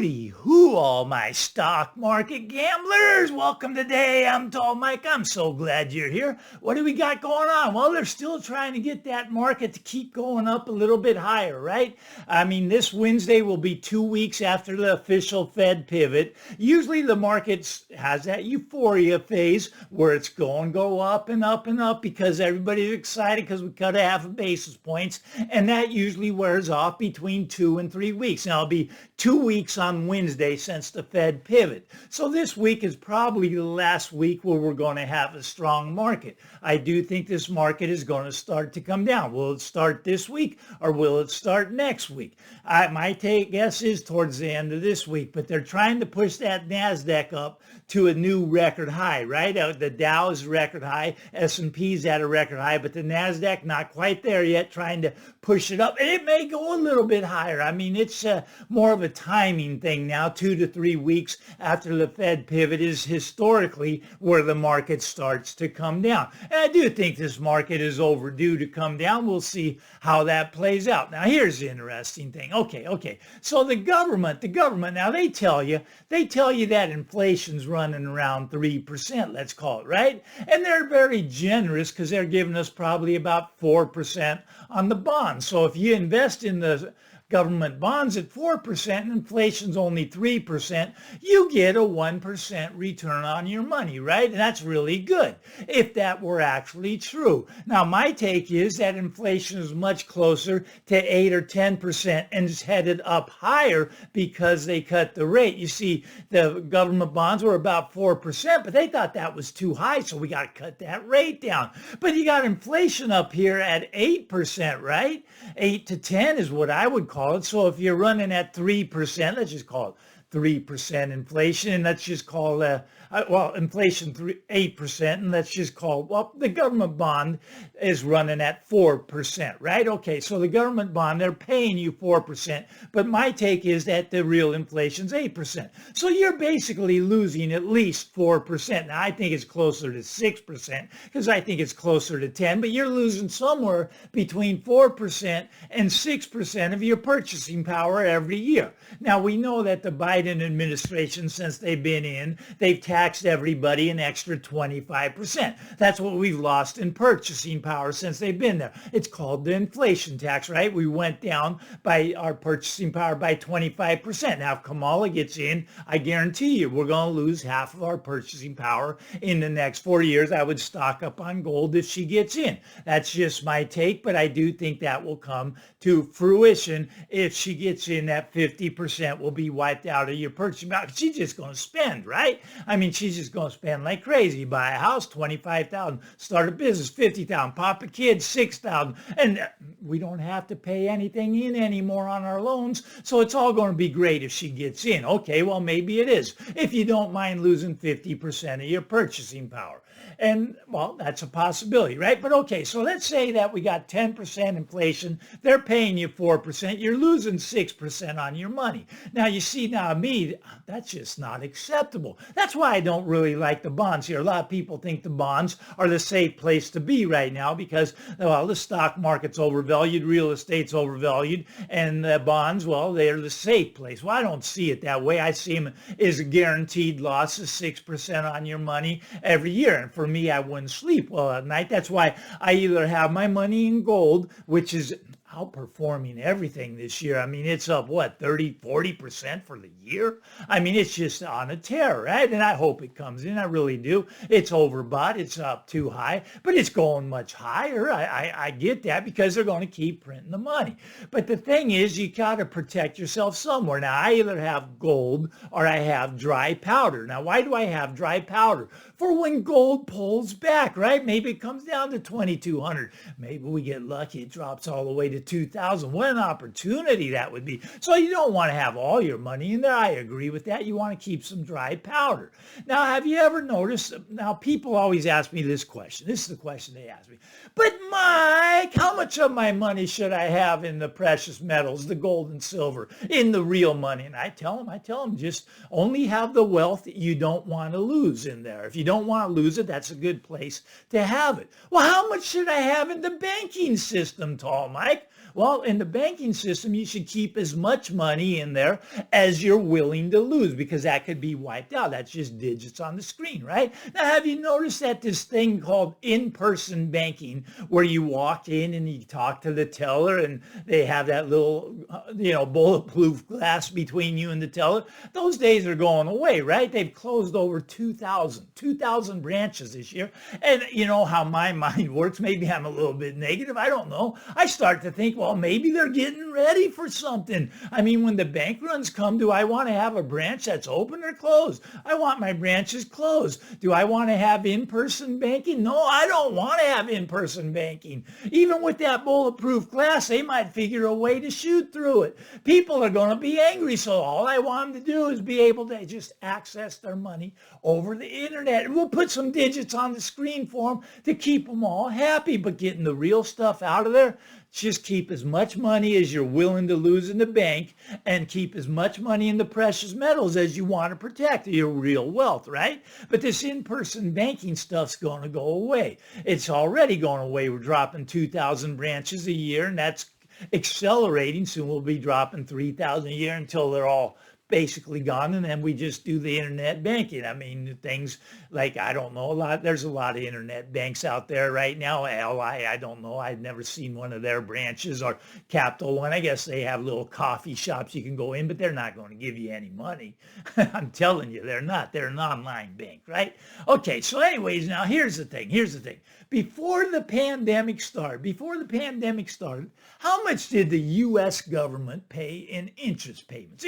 Howdy, who all my stock market gamblers? Welcome today. I'm Tall Mike. I'm so glad you're here. What do we got going on? Well, they're still trying to get that market to keep going up a little bit higher, right? I mean, this Wednesday will be 2 weeks after the official Fed pivot. Usually the market has that euphoria phase where it's going to go up and up and up because everybody's excited because we cut a half a basis points, and that usually wears off between 2 and 3 weeks. Now, it'll be 2 weeks on Wednesday since the Fed pivot. So this week is probably the last week where we're going to have a strong market. I do think this market is going to start to come down. Will it start this week or will it start next week? My guess is towards the end of this week, but they're trying to push that NASDAQ up to a new record high, right? The Dow is record high, S&P's at a record high, but the NASDAQ not quite there yet, trying to push it up. And it may go a little bit higher. I mean, it's more of a timing thing now. 2 to 3 weeks after the Fed pivot is historically where the market starts to come down. And I do think this market is overdue to come down. We'll see how that plays out. Now, here's the interesting thing. Okay. So the government, now they tell you that inflation's running around 3%, let's call it, right? And they're very generous because they're giving us probably about 4% on the bonds. So if you invest in the government bonds at 4% and inflation's only 3%, you get a 1% return on your money, right? And that's really good if that were actually true. Now, my take is that inflation is much closer to 8 or 10% and is headed up higher because they cut the rate. You see, the government bonds were about 4%, but they thought that was too high, so we got to cut that rate down. But you got inflation up here at 8%, right? 8 to 10 is what I would call it. So if you're running at 3%, let's just call it 3% inflation, and let's just call inflation 8%, and let's just call, the government bond is running at 4%, right? Okay, so the government bond, they're paying you 4%, but my take is that the real inflation's 8%. So you're basically losing at least 4%. Now, I think it's closer to 6% because I think it's closer to 10, but you're losing somewhere between 4% and 6% of your purchasing power every year. Now, we know that the Biden administration, since they've been in, they've taxed everybody an extra 25%. That's what we've lost in purchasing power since they've been there. It's called the inflation tax, right? We went down by our purchasing power by 25%. Now, if Kamala gets in, I guarantee you we're going to lose half of our purchasing power in the next 4 years. I would stock up on gold if she gets in. That's just my take, but I do think that will come to fruition if she gets in. That 50% will be wiped out of your purchasing power. She's just going to spend, right? I mean, she's just going to spend like crazy. Buy a house, $25,000. Start a business, $50,000. Pop a kid, $6,000. And we don't have to pay anything in anymore on our loans. So it's all going to be great if she gets in. Okay, well, maybe it is. If you don't mind losing 50% of your purchasing power. And, well, that's a possibility, right? But okay, so let's say that we got 10% inflation. They're paying you 4%. You're losing 6% on your money. Now, you see, now me, that's just not acceptable. That's why I don't really like the bonds here. A lot of people think the bonds are the safe place to be right now because, well, the stock market's overvalued, real estate's overvalued, and the bonds, well, they're the safe place. Well, I don't see it that way. I see them as a guaranteed loss of 6% on your money every year. And for me, I wouldn't sleep well at night. That's why I either have my money in gold, which is outperforming everything this year. I mean, it's up, 30-40% for the year? I mean, it's just on a tear, right? And I hope it comes in. I really do. It's overbought. It's up too high, but it's going much higher. I get that because they're going to keep printing the money. But the thing is, you got to protect yourself somewhere. Now, I either have gold or I have dry powder. Now, why do I have dry powder? For when gold pulls back, right? Maybe it comes down to 2,200. Maybe we get lucky. It drops all the way to 2,000. What an opportunity that would be. So you don't want to have all your money in there. I agree with that. You want to keep some dry powder. Now, have you ever noticed, now people always ask me this question. This is the question they ask me. But Mike, how much of my money should I have in the precious metals, the gold and silver, in the real money? And I tell them, just only have the wealth that you don't want to lose in there. If you don't want to lose it, that's a good place to have it. Well, how much should I have in the banking system, Tall Mike? Well, in the banking system, you should keep as much money in there as you're willing to lose because that could be wiped out. That's just digits on the screen, right? Now, have you noticed that this thing called in-person banking where you walk in and you talk to the teller and they have that little, bulletproof glass between you and the teller? Those days are going away, right? They've closed over 2,000 branches this year. And you know how my mind works. Maybe I'm a little bit negative. I don't know. I start to think, well, maybe they're getting ready for something. I mean, when the bank runs come, do I want to have a branch that's open or closed? I want my branches closed. Do I want to have in-person banking? No, I don't want to have in-person banking. Even with that bulletproof glass, they might figure a way to shoot through it. People are going to be angry. So all I want them to do is be able to just access their money over the internet. And we'll put some digits on the screen for them to keep them all happy. But getting the real stuff out of there, just keep as much money as you're willing to lose in the bank and keep as much money in the precious metals as you want to protect your real wealth, right? But this in-person banking stuff's going to go away. It's already going away. We're dropping 2,000 branches a year, and that's accelerating. Soon we'll be dropping 3,000 a year until they're all basically gone, and then we just do the internet banking. I mean, things like, I don't know, there's a lot of internet banks out there right now. Ally, I don't know, I've never seen one of their branches, or Capital One. I guess they have little coffee shops you can go in, but they're not going to give you any money. I'm telling you, they're not. They're an online bank, right? Okay, so anyways, now here's the thing. Before the pandemic started, how much did the U.S. government pay in interest payments?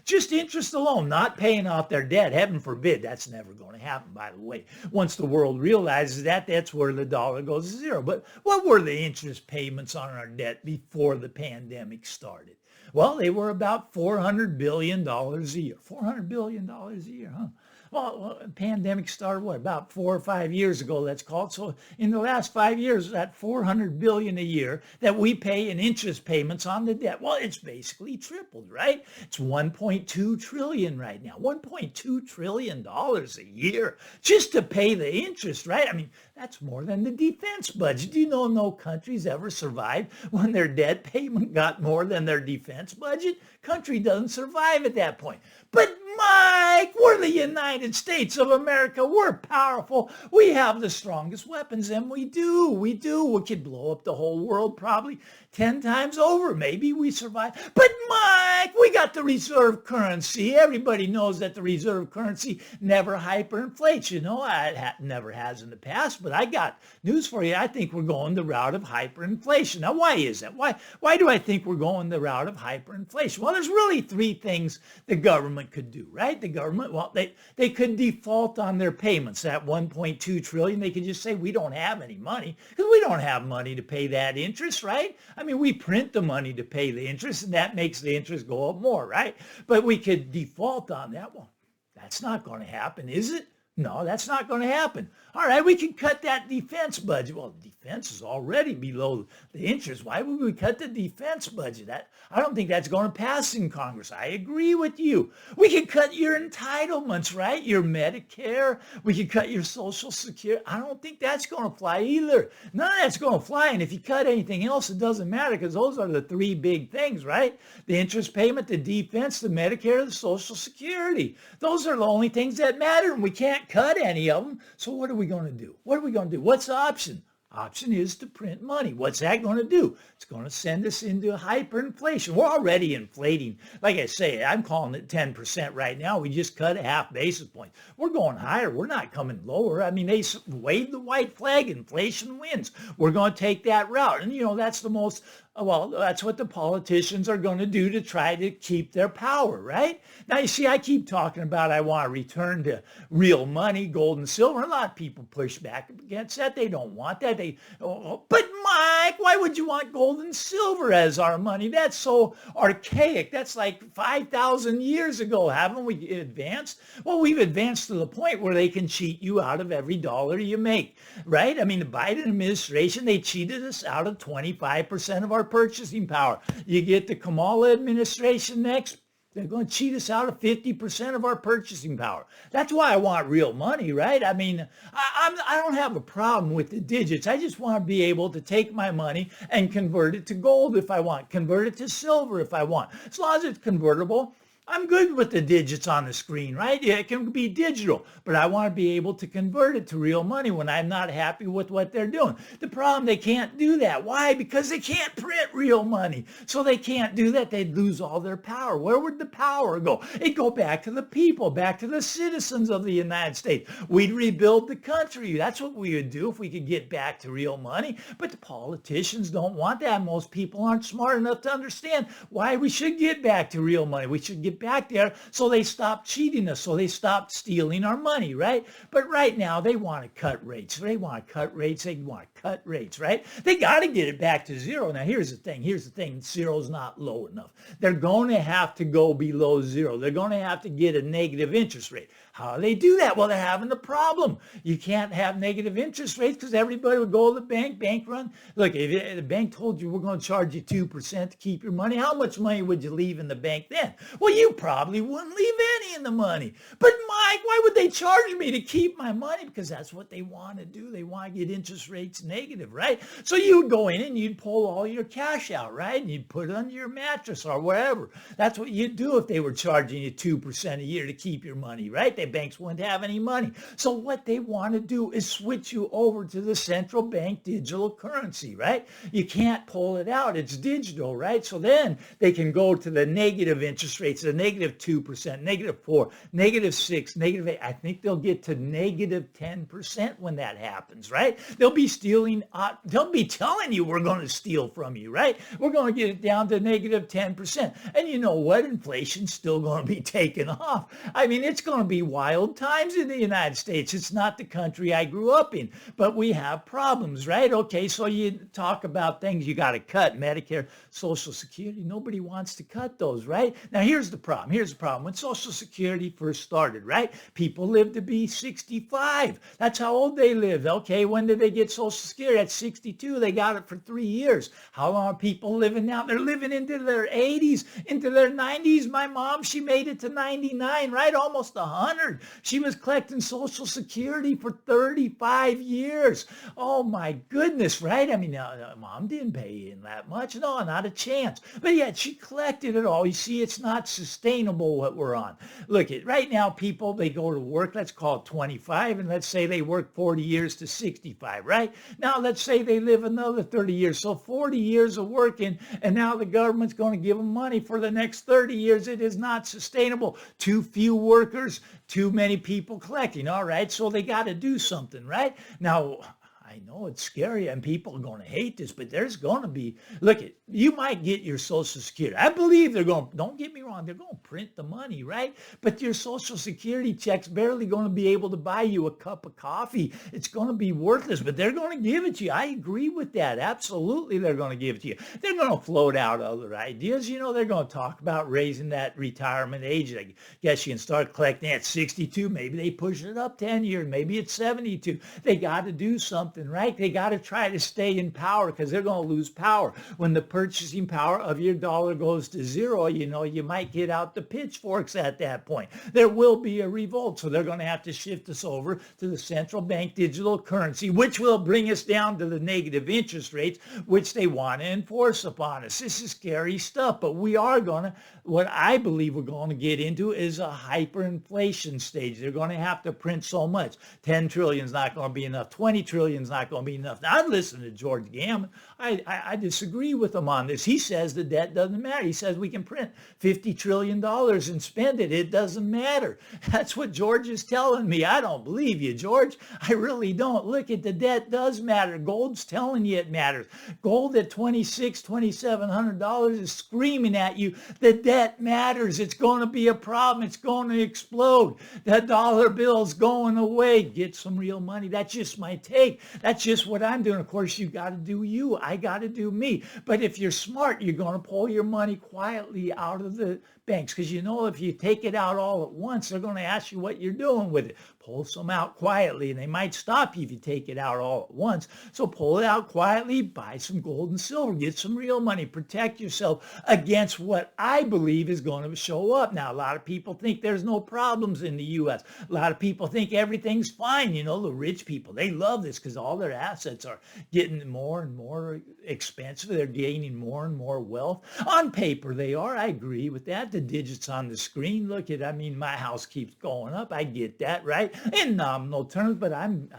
Just interest alone, not paying off their debt. Heaven forbid, that's never going to happen, by the way. Once the world realizes that, that's where the dollar goes to zero. But what were the interest payments on our debt before the pandemic started? Well, they were about $400 billion a year. $400 billion a year, huh? Well, the pandemic started, about 4 or 5 years ago, let's call it. So in the last 5 years, that $400 billion a year that we pay in interest payments on the debt, well, it's basically tripled, right? It's $1.2 trillion right now, $1.2 trillion a year just to pay the interest, right? I mean, that's more than the defense budget. Do you know no countries ever survived when their debt payment got more than their defense budget? Country doesn't survive at that point. But Mike, we're the United States of America. We're powerful. We have the strongest weapons, and we do. We could blow up the whole world probably 10 times over. Maybe we survive. But Mike, we got the reserve currency. Everybody knows that the reserve currency never hyperinflates. You know, it never has in the past, but I got news for you. I think we're going the route of hyperinflation. Now, why is that? Why do I think we're going the route of hyperinflation? Well, there's really 3 things the government could do, right? The government, well, they could default on their payments. That $1.2 trillion, they could just say, we don't have any money because we don't have money to pay that interest, right? I mean, we print the money to pay the interest, and that makes the interest go up more, right? But we could default on that. Well, that's not going to happen, is it? No, that's not going to happen. All right, we can cut that defense budget. Well, defense is already below the interest. Why would we cut the defense budget? I don't think that's going to pass in Congress. I agree with you. We can cut your entitlements, right? Your Medicare. We can cut your Social Security. I don't think that's going to fly either. None of that's going to fly. And if you cut anything else, it doesn't matter because those are the 3 big things, right? The interest payment, the defense, the Medicare, the Social Security. Those are the only things that matter, and we can't cut any of them. So what are we going to do? What's the option? Option is to print money. What's that going to do? It's going to send us into hyperinflation. We're already inflating. Like I say, I'm calling it 10% right now. We just cut a half basis point. We're going higher. We're not coming lower. I mean, they wave the white flag. Inflation wins. We're going to take that route. And, that's the most, that's what the politicians are going to do to try to keep their power, right? Now, you see, I keep talking about I want to return to real money, gold and silver. A lot of people push back against that. They don't want that. But Mike, why would you want gold and silver as our money? That's so archaic. That's like 5,000 years ago. Haven't we advanced? Well, we've advanced to the point where they can cheat you out of every dollar you make, right? I mean, the Biden administration, they cheated us out of 25% of our purchasing power. You get the Kamala administration next, They're going to cheat us out of 50% of our purchasing power. That's why I want real money, right? I mean, I don't have a problem with the digits. I just want to be able to take my money and convert it to gold if I want, convert it to silver if I want. As long as it's convertible, I'm good with the digits on the screen, right? Yeah, it can be digital, but I want to be able to convert it to real money when I'm not happy with what they're doing. The problem, they can't do that. Why? Because they can't print real money. So they can't do that. They'd lose all their power. Where would the power go? It'd go back to the people, back to the citizens of the United States. We'd rebuild the country. That's what we would do if we could get back to real money. But the politicians don't want that. Most people aren't smart enough to understand why we should get back to real money. We should get back there so they stop cheating us, so they stop stealing our money, right? But right now they want to cut rates. They want to cut rates. They want to cut rates, right? They got to get it back to zero. Now here's the thing. Zero's not low enough. They're going to have to go below zero. They're going to have to get a negative interest rate. How do they do that? Well, they're having a problem. You can't have negative interest rates because everybody would go to the bank run. Look, if the bank told you we're going to charge you 2% to keep your money, how much money would you leave in the bank then? Well, you probably wouldn't leave any in the money. But Mike, why would they charge me to keep my money? Because that's what they want to do. They want to get interest rates negative, right? So you'd go in and you'd pull all your cash out, right? And you'd put it under your mattress or wherever. That's what you'd do if they were charging you 2% a year to keep your money, right? The banks wouldn't have any money. So what they want to do is switch you over to the central bank digital currency, right? You can't pull it out. It's digital, right? So then they can go to the negative interest rates, the negative 2%, negative 4, negative 6, negative 8. I think they'll get to negative 10% when that happens, right? They'll be stealing, they'll be telling you we're going to steal from you, right? We're going to get it down to negative 10%. And you know what? Inflation's still going to be taken off. I mean, it's going to be wild times in the United States. It's not the country I grew up in, but we have problems, right? Okay, so you talk about things you got to cut, Medicare, Social Security. Nobody wants to cut those, right? Now, here's the problem. When Social Security first started, right? People lived to be 65. That's how old they lived. Okay, when did they get Social Security? At 62. They got it for 3 years. How long are people living now? They're living into their 80s, into their 90s. My mom, she made it to 99, right? Almost 100. She was collecting Social Security for 35 years. Oh my goodness, right? I mean, mom didn't pay in that much. No, not a chance. But yet she collected it all. You see, it's not sustainable what we're on. Look, right now people, they go to work, let's call it 25, and let's say they work 40 years to 65, right? Now let's say they live another 30 years. So 40 years of working, and now the government's going to give them money for the next 30 years. It is not sustainable. Too few workers, too many people collecting. All right, so they got to do something, right? Now, I know it's scary and people are going to hate this, but there's going to be, look, you might get your Social Security. I believe they're going, don't get me wrong, they're going to print the money, right? But your Social Security check's barely going to be able to buy you a cup of coffee. It's going to be worthless, but they're going to give it to you. I agree with that. Absolutely, they're going to give it to you. They're going to float out other ideas. You know, they're going to talk about raising that retirement age. I guess you can start collecting at 62. Maybe they push it up 10 years. Maybe it's 72. They got to do something, right? They got to try to stay in power because they're going to lose power. When the purchasing power of your dollar goes to zero, you know, you might get out the pitchforks at that point. There will be a revolt. So they're going to have to shift us over to the central bank digital currency, which will bring us down to the negative interest rates, which they want to enforce upon us. This is scary stuff, but we are going to, what I believe we're going to get into is a hyperinflation stage. They're going to have to print so much. 10 trillion is not going to be enough. 20 trillion is not going to be enough. Now, I listen to George Gammon. I disagree with him on this. He says the debt doesn't matter. He says we can print $50 trillion and spend it. It doesn't matter. That's what George is telling me. I don't believe you, George. I really don't. Look, at the debt does matter. Gold's telling you it matters. Gold at $2,700 is screaming at you. The debt matters. It's going to be a problem. It's going to explode. The dollar bill's going away. Get some real money. That's just my take. That's just what I'm doing. Of course, you got to do you. I got to do me. But if you're smart, you're going to pull your money quietly out of the banks because you know if you take it out all at once, they're going to ask you what you're doing with it. pull some out quietly, and they might stop you if you take it out all at once. So pull it out quietly, buy some gold and silver, get some real money, protect yourself against what I believe is going to show up. Now, a lot of people think there's no problems in the U.S. A lot of people think everything's fine. You know, the rich people, they love this because all their assets are getting more and more expensive. They're gaining more and more wealth. On paper, they are. I agree with that. The digits on the screen, look at, I mean, my house keeps going up. I get that, right? In nominal terms, but I'm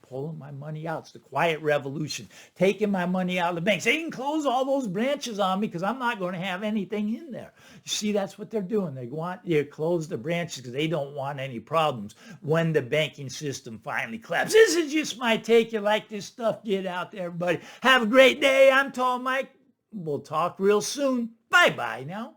pulling my money out. It's the quiet revolution, taking my money out of the banks. They can close all those branches on me because I'm not going to have anything in there. You see, that's what they're doing. They want you to close the branches because they don't want any problems when the banking system finally collapses. This is just my take. You like this stuff? Get out there, everybody. Have a great day. I'm Tall Mike. We'll talk real soon. Bye-bye now.